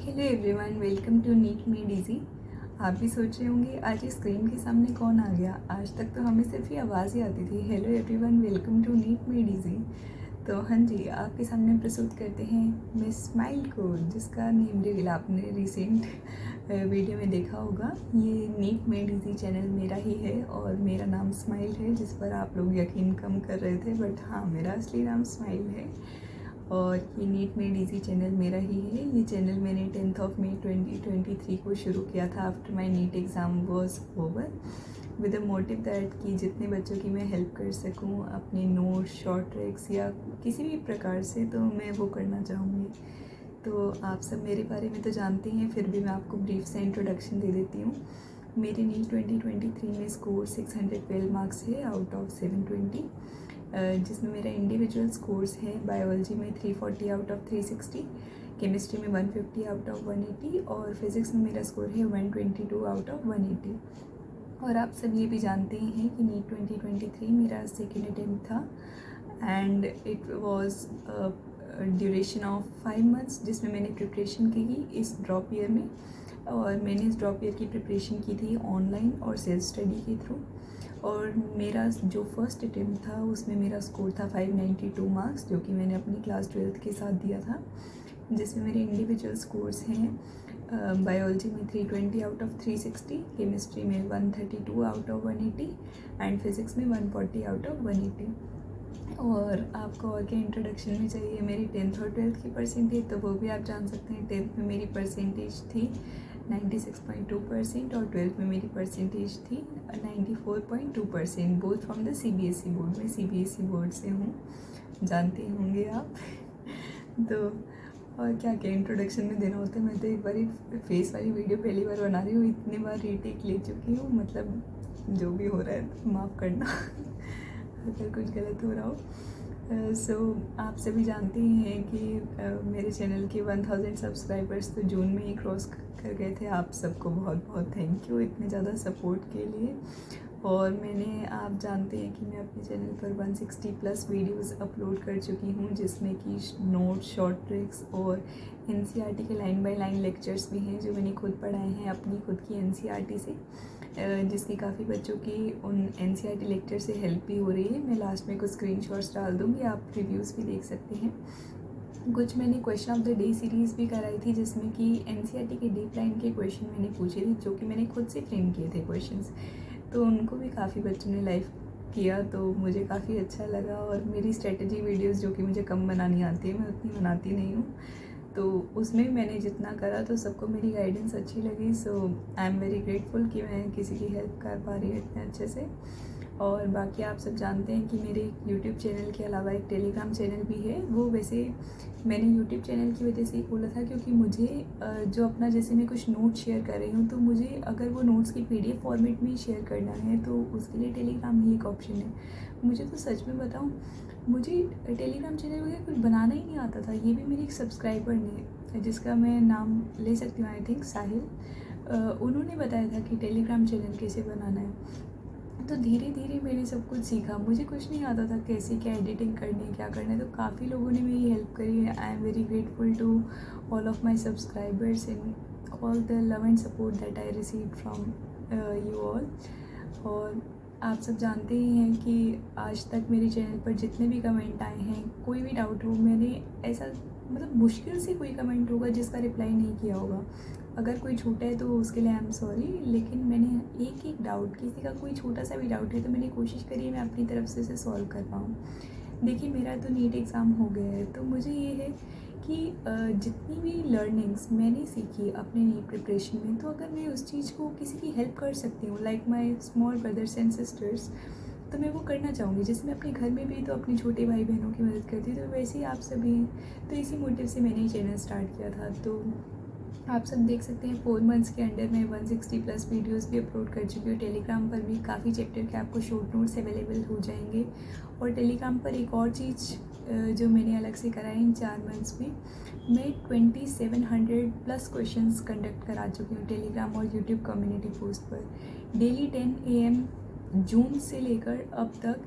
Hello everyone, welcome to NEET made easy. आप भी सोच रहे होंगे आज स्क्रीन के सामने कौन आ गया। आज तक तो हमें सिर्फ ये आवाज़ ही आती थी, hello everyone welcome to NEET made easy. तो हाँ जी, आपके सामने प्रस्तुत करते हैं मिस स्माइल को, जिसका नेम रिवील आपने रिसेंट वीडियो में देखा होगा। ये नीट मेड इजी चैनल मेरा ही है और मेरा नाम स्माइल है, जिस पर आप लोग यकीन कम कर रहे थे, बट हाँ, मेरा असली नाम स्माइल है। और ये नीट मेड इजी चैनल मेरा ही है। ये चैनल मैंने 10 मई 2023 को शुरू किया था after my NEET exam was over, with a motive that कि जितने बच्चों की मैं हेल्प कर सकूं अपने नोट्स, शॉर्ट ट्रिक्स या किसी भी प्रकार से, तो मैं वो करना चाहूँगी। तो आप सब मेरे बारे में तो जानते हैं, फिर भी मैं आपको ब्रीफ सा इंट्रोडक्शन दे देती हूँ। मेरे नीट 2023 में स्कोर 612 मार्क्स है आउट ऑफ 720, जिसमें मेरा इंडिविजुअल स्कोर्स है बायोलॉजी में 340 आउट ऑफ 360, केमिस्ट्री में 150 आउट ऑफ 180 और फिज़िक्स में मेरा स्कोर है 122 आउट ऑफ 180। और आप सब ये भी जानते ही हैं कि नीट 2023 मेरा सेकेंड अटेम्प्ट था and it was duration of 5 months, जिसमें मैंने प्रिपरेशन की इस ड्रॉप ईयर में। और मैंने इस ड्रॉप ईयर की प्रिपरेशन की थी ऑनलाइन और सेल्फ स्टडी के थ्रू। और मेरा जो फर्स्ट अटेम्प्ट था उसमें मेरा स्कोर था 592 मार्क्स, जो कि मैंने अपनी क्लास 12th के साथ दिया था, जिसमें मेरे इंडिविजुअल स्कोर्स हैं बायोलॉजी में 320 आउट ऑफ 360, केमिस्ट्री में 132 आउट ऑफ 180 एंड फिज़िक्स में 140 आउट ऑफ 180। और आपको और क्या इंट्रोडक्शन में चाहिए। मेरी 10th और 12th की परसेंटेज तो वो भी आप जान सकते हैं। 10th में मेरी परसेंटेज थी 96.2% और 12th में मेरी परसेंटेज थी 94.2%, both from the CBSE board. मैं CBSE बोर्ड से हूँ, जानते ही होंगे आप। तो और क्या क्या इंट्रोडक्शन में देना होता है। मैं तो एक बार फेस वाली वीडियो पहली बार बना रही हूँ, इतने बार रीटेक ले चुकी हूँ, मतलब जो भी हो रहा है माफ़ करना अगर कुछ गलत हो रहा हो। सो आप सभी जानते ही हैं कि मेरे चैनल के 1000 सब्सक्राइबर्स तो जून में ही क्रॉस कर गए थे। आप सबको बहुत बहुत थैंक यू इतने ज़्यादा सपोर्ट के लिए। और मैंने, आप जानते हैं कि मैं अपने चैनल पर 160 प्लस वीडियोस अपलोड कर चुकी हूँ, जिसमें कि नोट, शॉर्ट ट्रिक्स और NCERT के लाइन बाय लाइन लेक्चर्स भी हैं जो मैंने खुद पढ़ाए हैं अपनी खुद की NCERT से, जिसकी काफ़ी बच्चों की उन NCERT लेक्चर से हेल्प भी हो रही है। मैं लास्ट में कुछ स्क्रीनशॉट्स डाल दूँगी, आप रिव्यूज़ भी देख सकते हैं। कुछ मैंने question of the day series भी कराई थी, जिसमें कि NCERT के डीप लाइन के क्वेश्चन मैंने पूछे थे, जो कि मैंने खुद से फ्रेम किए थे क्वेश्चंस। तो उनको भी काफ़ी बच्चों ने लाइव किया, तो मुझे काफ़ी अच्छा लगा। और मेरी स्ट्रेटजी वीडियोस जो कि मुझे कम बनानी आती है, मैं उतनी बनाती नहीं हूँ, तो उसमें मैंने जितना करा तो सबको मेरी गाइडेंस अच्छी लगी। सो आई एम वेरी ग्रेटफुल कि मैं किसी की हेल्प कर पा रही हूँ इतने अच्छे से। और बाकी आप सब जानते हैं कि मेरे यूट्यूब चैनल के अलावा एक टेलीग्राम चैनल भी है। वो वैसे मैंने यूट्यूब चैनल की वजह से ही खोला था, क्योंकि मुझे जो अपना, जैसे मैं कुछ नोट्स शेयर कर रही हूँ, तो मुझे अगर वो नोट्स की PDF फॉर्मेट में ही शेयर करना है तो उसके लिए टेलीग्राम ही एक ऑप्शन है। मुझे तो सच में बताऊँ, मुझे टेलीग्राम चैनल वगैरह कुछ बनाना ही नहीं आता था। ये भी मेरी एक सब्सक्राइबर ने, जिसका मैं नाम ले सकती हूँ, आई थिंक साहिल, उन्होंने बताया था कि टेलीग्राम चैनल कैसे बनाना है। तो धीरे धीरे मैंने सब कुछ सीखा। मुझे कुछ नहीं आता था कैसे क्या एडिटिंग करनी है, क्या करना है, तो काफ़ी लोगों ने मेरी हेल्प करी है। I am very grateful to all of my subscribers and all the love and support that I receive from you all. और आप सब जानते ही हैं कि आज तक मेरे चैनल पर जितने भी कमेंट आए हैं, कोई भी डाउट हो, मैंने ऐसा, मतलब मुश्किल से कोई कमेंट होगा जिसका रिप्लाई नहीं किया होगा। अगर कोई छूटा है तो उसके लिए आई एम सॉरी, लेकिन मैंने एक एक डाउट, किसी का कोई छोटा सा भी डाउट है तो मैंने कोशिश करी है मैं अपनी तरफ से उसे सॉल्व कर पाऊँ। देखिए, मेरा तो नीट एग्ज़ाम हो गया है, तो मुझे ये है कि जितनी भी लर्निंग्स मैंने सीखी अपने नीट प्रिपरेशन में, तो अगर मैं उस चीज़ को किसी की हेल्प कर सकती हूँ, like my small brothers and sisters, तो मैं वो करना चाहूँगी। जैसे मैं अपने घर में भी तो अपने छोटे भाई बहनों की मदद करती हूँ, तो वैसे ही आप सभी हैं। तो इसी मोटिव से मैंने ये चैनल स्टार्ट किया था। तो आप सब देख सकते हैं 4 मंथ्स के अंडर मैं 160 प्लस वीडियोस भी अपलोड कर चुकी हूँ। टेलीग्राम पर भी काफ़ी चैप्टर के आपको शॉर्ट नोट्स अवेलेबल हो जाएंगे। और टेलीग्राम पर एक और चीज़ जो मैंने अलग से करा है इन 4 मंथ्स में, मैं 2700 प्लस क्वेश्चंस कंडक्ट करा चुकी हूँ टेलीग्राम और यूट्यूब कम्युनिटी पोस्ट पर। डेली 10 AM जून से लेकर अब तक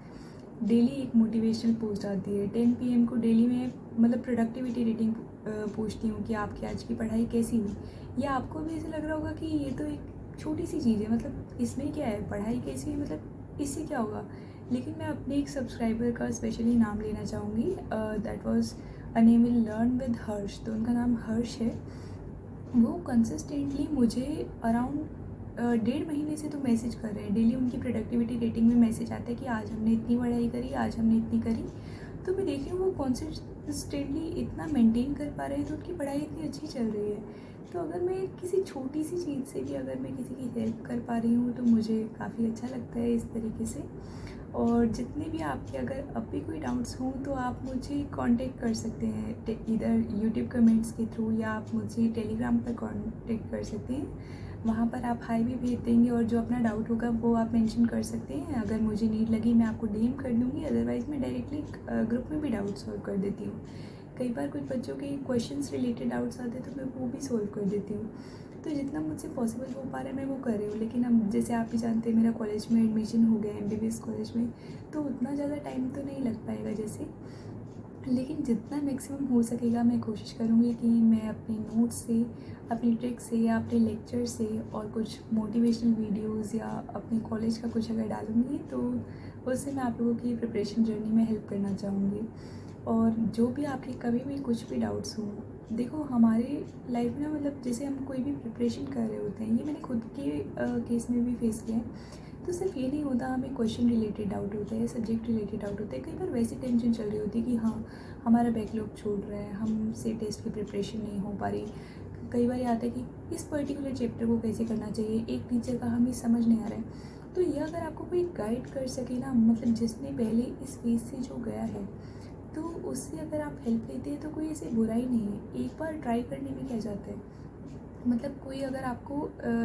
डेली एक मोटिवेशनल पोस्ट आती है। 10 PM को डेली में, मतलब प्रोडक्टिविटी रेटिंग पूछती हूँ कि आपकी आज की पढ़ाई कैसी हुई। या आपको भी ऐसे लग रहा होगा कि ये तो एक छोटी सी चीज़ है, मतलब इसमें क्या है, पढ़ाई कैसी है, मतलब इससे क्या होगा। लेकिन मैं अपने एक सब्सक्राइबर का स्पेशली नाम लेना चाहूँगी। That was a name will learn with Harsh. तो उनका नाम हर्ष है। वो कंसिस्टेंटली मुझे अराउंड 1.5 महीने से तो मैसेज कर रहे हैं। डेली उनकी प्रोडक्टिविटी रेटिंग में मैसेज आता है कि आज हमने इतनी पढ़ाई करी, आज हमने इतनी करी। तो मैं देख रही हूँ वो कॉन्सिस्टेंटली इतना मेंटेन कर पा रहे हैं, तो उनकी पढ़ाई इतनी अच्छी चल रही है। तो अगर मैं किसी छोटी सी चीज़ से भी अगर मैं किसी की हेल्प कर पा रही हूँ तो मुझे काफ़ी अच्छा लगता है इस तरीके से। और जितने भी आपके अगर अब भी कोई डाउट्स हों तो आप मुझे कांटेक्ट कर सकते हैं इधर यूट्यूब कमेंट्स के थ्रू, या आप मुझे टेलीग्राम पर कांटेक्ट कर सकते हैं। वहाँ पर आप हाई भी भेज देंगे और जो अपना डाउट होगा वो आप मेंशन कर सकते हैं। अगर मुझे नीड लगी मैं आपको डीएम कर दूँगी, अदरवाइज़ मैं डायरेक्टली ग्रुप में भी डाउट सॉल्व कर देती हूँ। कई बार कुछ बच्चों के क्वेश्चंस रिलेटेड डाउट्स आते हैं तो मैं वो भी सॉल्व कर देती हूँ। तो जितना मुझसे पॉसिबल हो पा रहा है मैं वो कर रही हूँ। लेकिन अब जैसे आप भी जानते हैं मेरा कॉलेज में एडमिशन हो गया MBBS कॉलेज में, तो उतना ज़्यादा टाइम तो नहीं लग पाएगा जैसे। लेकिन जितना मैक्सिमम हो सकेगा मैं कोशिश करूँगी कि मैं अपने नोट्स से, अपनी ट्रिक से, या अपने लेक्चर से और कुछ मोटिवेशनल वीडियोस या अपने कॉलेज का कुछ अगर डालूँगी तो उससे मैं आप लोगों की प्रिपरेशन जर्नी में हेल्प करना चाहूँगी। और जो भी आपके कभी भी कुछ भी डाउट्स हों, देखो हमारे लाइफ में ना, मतलब जैसे हम कोई भी प्रिपरेशन कर रहे होते हैं, ये मैंने खुद के केस में भी फेस किया है। तो सिर्फ ये नहीं होता हमें क्वेश्चन रिलेटेड डाउट होता है, सब्जेक्ट रिलेटेड डाउट होता है। कई बार वैसी टेंशन चल रही होती है कि हाँ हमारा बैकलॉग छूट रहा है, हमसे टेस्ट की प्रिपरेशन नहीं हो पा रही। कई बार ये आता है कि इस पर्टिकुलर चैप्टर को कैसे करना चाहिए, एक टीचर का हमें समझ नहीं आ रहा है। तो ये अगर आपको कोई गाइड कर सके ना, मतलब जिसने पहले इस फेज से जो गया है, तो उससे अगर आप हेल्प लेते हैं तो कोई ऐसे बुरा ही नहीं है। एक बार ट्राई करने में क्या जाता है, मतलब कोई अगर आपको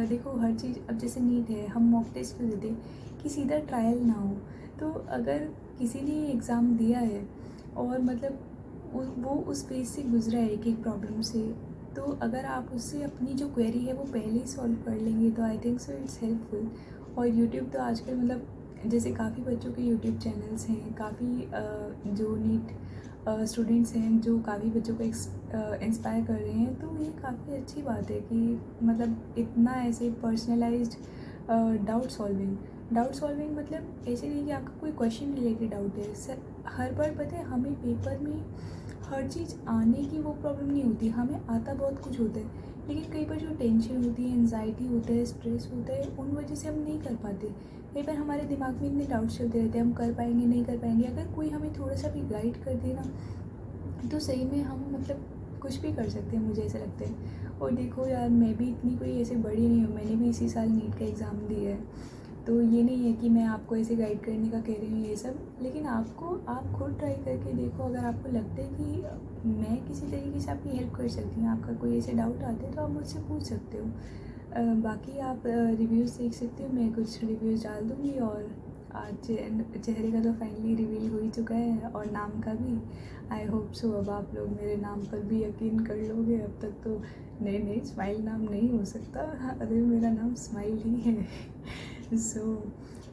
देखो हर चीज़, अब जैसे नीट है, हम मॉक टेस्ट क्यों देते हैं कि सीधा ट्रायल ना हो। तो अगर किसी ने एग्ज़ाम दिया है और मतलब वो उस फेज से गुजरा है एक एक प्रॉब्लम से, तो अगर आप उससे अपनी जो क्वेरी है वो पहले ही सॉल्व कर लेंगे तो I think so it's helpful. और यूट्यूब तो आजकल मतलब जैसे काफ़ी बच्चों के यूट्यूब चैनल्स हैं, काफ़ी जो नीट स्टूडेंट्स हैं जो काफ़ी बच्चों को इंस्पायर कर रहे हैं। तो ये काफ़ी अच्छी बात है कि मतलब इतना ऐसे पर्सनलाइज्ड डाउट सॉल्विंग मतलब ऐसे नहीं कि आपका कोई क्वेश्चन रिलेटेड डाउट है। सर हर बार पता है हमें पेपर में हर चीज़ आने की वो प्रॉब्लम नहीं होती, हमें आता बहुत कुछ होता है। लेकिन कई बार जो टेंशन होती है, एंजाइटी होता है, स्ट्रेस होता है, उन वजह से हम नहीं कर पाते। कई बार हमारे दिमाग में इतने डाउट्स चलते रहते हैं, हम कर पाएंगे नहीं कर पाएंगे। अगर कोई हमें थोड़ा सा भी गाइड कर दे ना, तो सही में हम मतलब कुछ भी कर सकते हैं, मुझे ऐसा लगता है। और देखो यार, मैं भी इतनी कोई ऐसे बड़ी नहीं हूँ, मैंने भी इसी साल नीट का एग्ज़ाम दिया है। तो ये नहीं है कि मैं आपको ऐसे गाइड करने का कह रही हूँ ये सब, लेकिन आप खुद ट्राई करके देखो। अगर आपको लगता है कि मैं किसी तरीके से आपकी हेल्प कर सकती हूँ, आपका कोई ऐसे डाउट आते हैं तो आप मुझसे पूछ सकते हो। बाकी आप रिव्यूज़ देख सकते हो, मैं कुछ रिव्यूज़ डाल दूँगी। और आज चेहरे का तो फाइनली रिवील हो ही चुका है, और नाम का भी। आई होप सो अब आप लोग मेरे नाम पर भी यकीन कर लोगे। अब तक तो नहीं स्माइल नाम नहीं हो सकता, हाँ अरे मेरा नाम स्माइल ही है। सो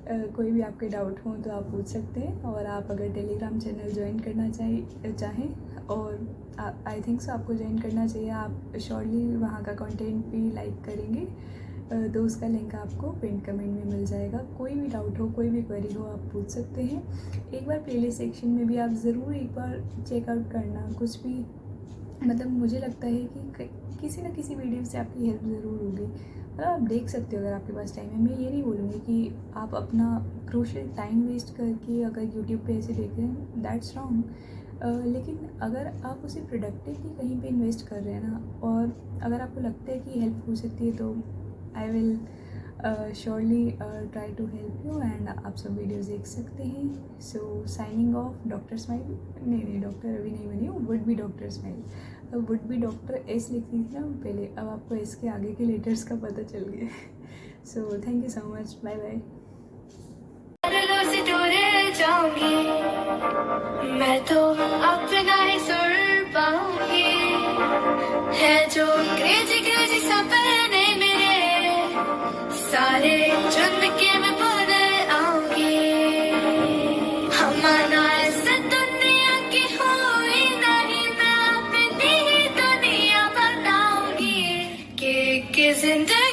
कोई भी आपके डाउट हो तो आप पूछ सकते हैं। और आप अगर टेलीग्राम चैनल ज्वाइन करना चाहें और आई थिंक सो आपको ज्वाइन करना चाहिए, आप श्योरली वहाँ का कंटेंट भी लाइक करेंगे। तो उसका लिंक आपको पिन कमेंट में मिल जाएगा। कोई भी डाउट हो, कोई भी क्वेरी हो, आप पूछ सकते हैं। एक बार प्लेलिस्ट सेक्शन में भी आप ज़रूर एक बार चेकआउट करना। कुछ भी मतलब मुझे लगता है कि किसी न किसी वीडियो से आपकी हेल्प ज़रूर होगी। मतलब आप देख सकते हो अगर आपके पास टाइम है। मैं ये नहीं बोलूँगी कि आप अपना क्रूशियल टाइम वेस्ट करके अगर यूट्यूब पे ऐसे देख रहे हैं, दैट्स रॉन्ग। लेकिन अगर आप उसे प्रोडक्टिवली कहीं पे इन्वेस्ट कर रहे हैं ना, और अगर आपको लगता है कि हेल्प हो सकती है, तो I will surely try to help you. And आप सब वीडियोज़ देख सकते हैं। So signing off, doctor smile. नहीं डॉक्टर अभी नहीं बनी हूँ, would be doctor smile. Would be doctor S लिखती थी ना पहले, अब आपको इसके आगे के लेटर्स का पता चल गया। So thank you so much, bye bye. मैं तो अपना ही सुर पाऊंगी, है जो क्रेजी क्रेजी सपने मेरे सारे चुन के मैं बन आऊंगी। हमारा ऐसे दुनिया की हुई नहीं, मैं अपनी ही जिंदगी